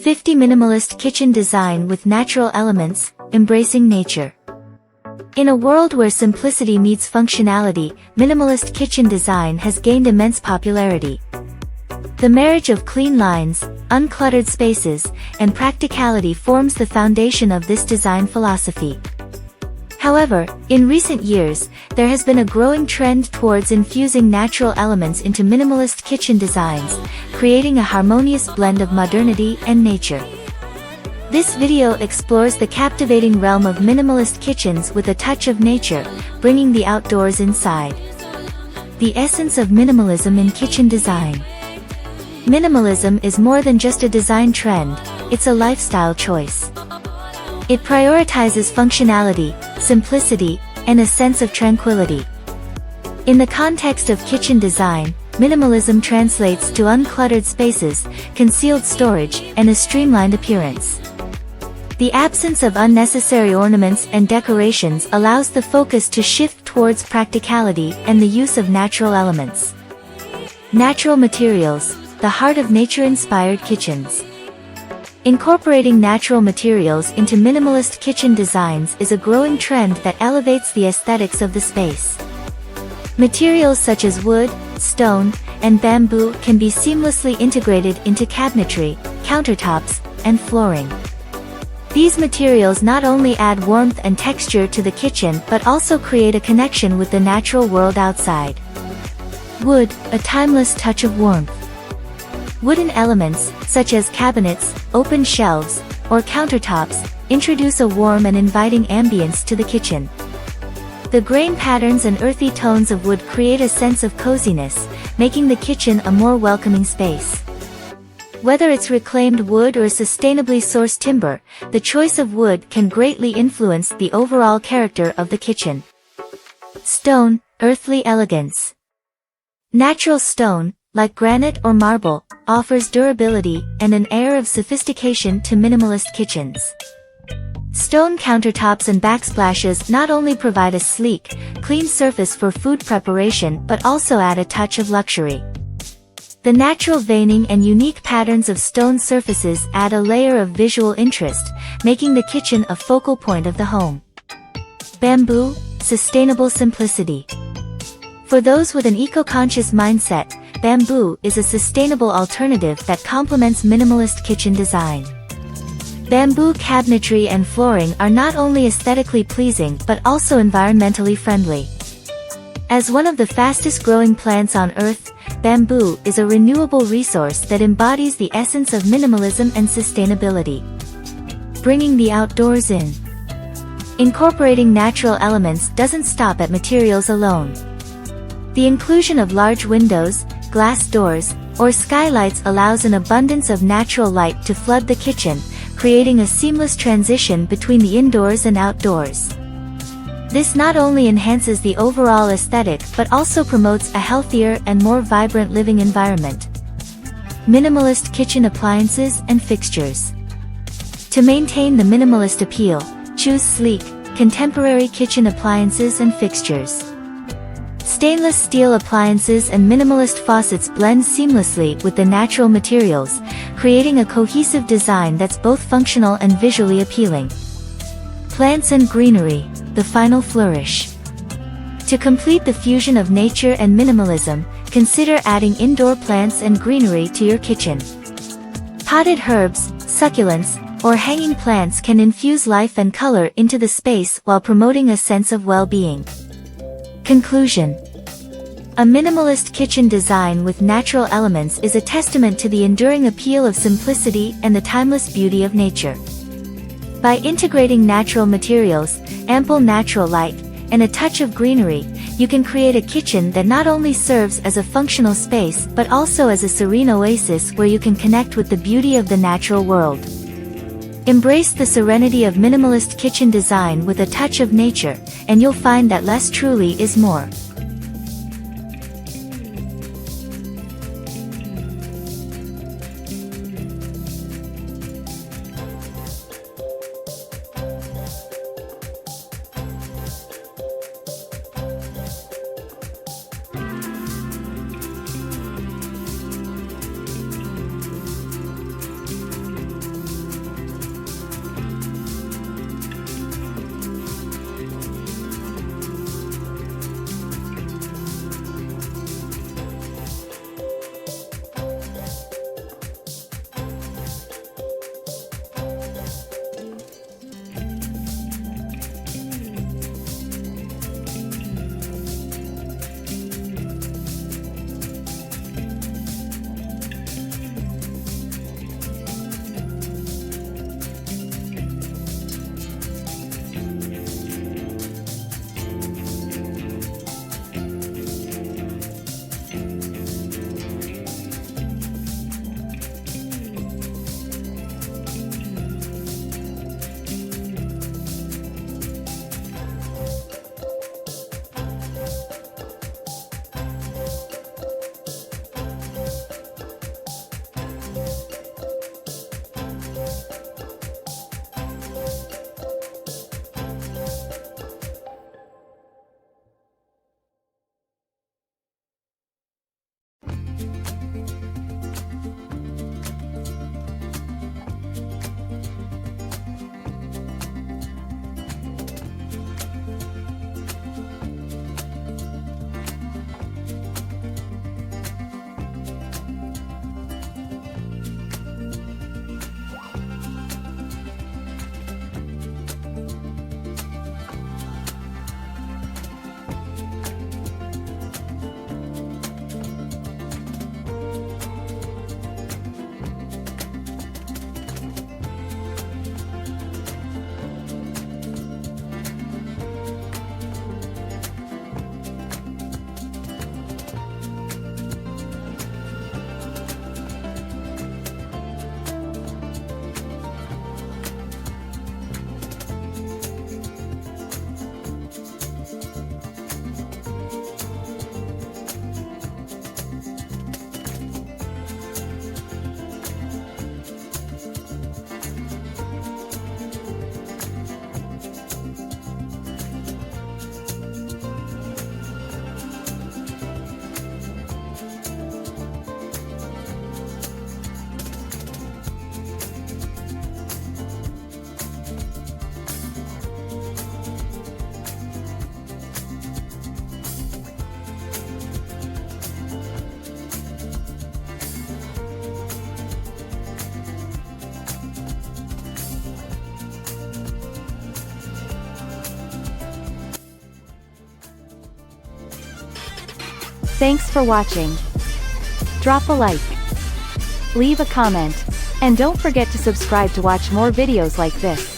50 Minimalist Kitchen Design with Natural Elements, Embracing Nature. In a world where simplicity meets functionality, minimalist kitchen design has gained immense popularity. The marriage of clean lines, uncluttered spaces, and practicality forms the foundation of this design philosophy. However, in recent years, there has been a growing trend towards infusing natural elements into minimalist kitchen designs, creating a harmonious blend of modernity and nature. This video explores the captivating realm of minimalist kitchens with a touch of nature, bringing the outdoors inside. The essence of minimalism in kitchen design. Minimalism is more than just a design trend, it's a lifestyle choice. It prioritizes functionality, simplicity, and a sense of tranquility. In the context of kitchen design, minimalism translates to uncluttered spaces, concealed storage, and a streamlined appearance. The absence of unnecessary ornaments and decorations allows the focus to shift towards practicality and the use of natural elements. Natural materials, the heart of nature-inspired kitchens. Incorporating natural materials into minimalist kitchen designs is a growing trend that elevates the aesthetics of the space. Materials such as wood, stone, and bamboo can be seamlessly integrated into cabinetry, countertops, and flooring. These materials not only add warmth and texture to the kitchen but also create a connection with the natural world outside. Wood, a timeless touch of warmth. Wooden elements, such as cabinets, open shelves, or countertops, introduce a warm and inviting ambience to the kitchen. The grain patterns and earthy tones of wood create a sense of coziness, making the kitchen a more welcoming space. Whether it's reclaimed wood or sustainably sourced timber, the choice of wood can greatly influence the overall character of the kitchen. Stone, earthly elegance. Natural stone, like granite or marble, offers durability and an air of sophistication to minimalist kitchens. Stone countertops and backsplashes not only provide a sleek, clean surface for food preparation but also add a touch of luxury. The natural veining and unique patterns of stone surfaces add a layer of visual interest, making the kitchen a focal point of the home. Bamboo, sustainable simplicity. For those with an eco-conscious mindset, bamboo is a sustainable alternative that complements minimalist kitchen design. Bamboo cabinetry and flooring are not only aesthetically pleasing but also environmentally friendly. As one of the fastest-growing plants on Earth, bamboo is a renewable resource that embodies the essence of minimalism and sustainability. Bringing the outdoors in. Incorporating natural elements doesn't stop at materials alone. The inclusion of large windows, glass doors, or skylights allows an abundance of natural light to flood the kitchen, creating a seamless transition between the indoors and outdoors. This not only enhances the overall aesthetic but also promotes a healthier and more vibrant living environment. Minimalist kitchen appliances and fixtures. To maintain the minimalist appeal, choose sleek, contemporary kitchen appliances and fixtures. Stainless steel appliances and minimalist faucets blend seamlessly with the natural materials, creating a cohesive design that's both functional and visually appealing. Plants and greenery, the final flourish. To complete the fusion of nature and minimalism, consider adding indoor plants and greenery to your kitchen. Potted herbs, succulents, or hanging plants can infuse life and color into the space while promoting a sense of well-being. Conclusion. A minimalist kitchen design with natural elements is a testament to the enduring appeal of simplicity and the timeless beauty of nature. By integrating natural materials, ample natural light, and a touch of greenery, you can create a kitchen that not only serves as a functional space but also as a serene oasis where you can connect with the beauty of the natural world. Embrace the serenity of minimalist kitchen design with a touch of nature, and you'll find that less truly is more. Thanks for watching. Drop a like. Leave a comment. And don't forget to subscribe to watch more videos like this.